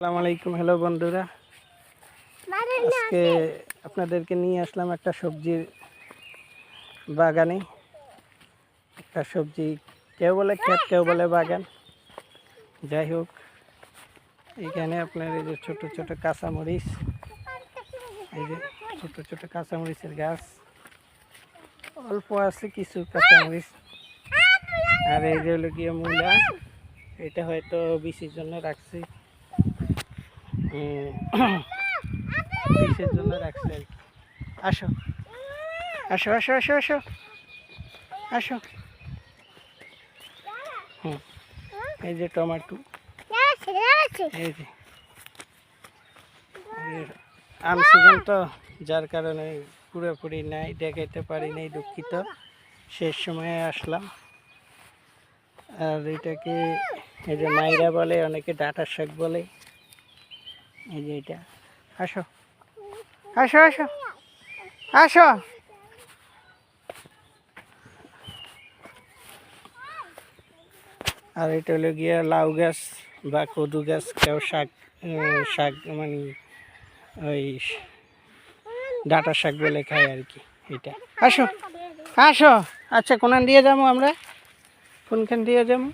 আসসালামু আলাইকুম। হ্যালো বন্ধুরা, আজকে আপনাদেরকে নিয়ে আসলাম একটা সবজির বাগানে। একটা সবজি কেউ বলে ক্ষেত, কেউ বলে বাগান। যাই হোক, এখানে আপনার এই যে ছোট ছোট কাঁচামরিচ, এই যে ছোট ছোট কাঁচামরিচের গাছ, অল্প আছে কিছু কাঁচামরিচ। আর এই যে হলো গিয়ে মূলা, এটা হয়তো বিচির জন্য রাখছি, বিচের জন্য রাখছি আর কি। আসো আসো আসো আসো আসো আসো। এই যে টমেটো, এই যে আম সিজন তো, যার কারণে পুরোপুরি নাই, দেখাইতে পারি নাই, দুঃখিত। শেষ সময়ে আসলাম। আর এটাকে এই যে মাইরা বলে, অনেকে ডাঁটার শাক বলে। এই যে এটা, আসো আসো আসো আসো। আর এটা হলো গিয়া লাউ গাছ বা কদু গাছ, কেউ শাক শাক মানে ওই ডাঁটার শাক বলে খায় আর কি। এটা আসো আসো। আচ্ছা, কোনান দিয়ে যাবো আমরা, কোনখান দিয়ে যাবো?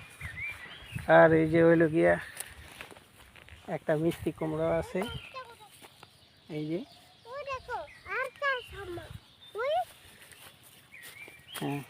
আর এই যে হইল গিয়া একটা মিষ্টি কুমড়ো আছে, এই যে। হ্যাঁ,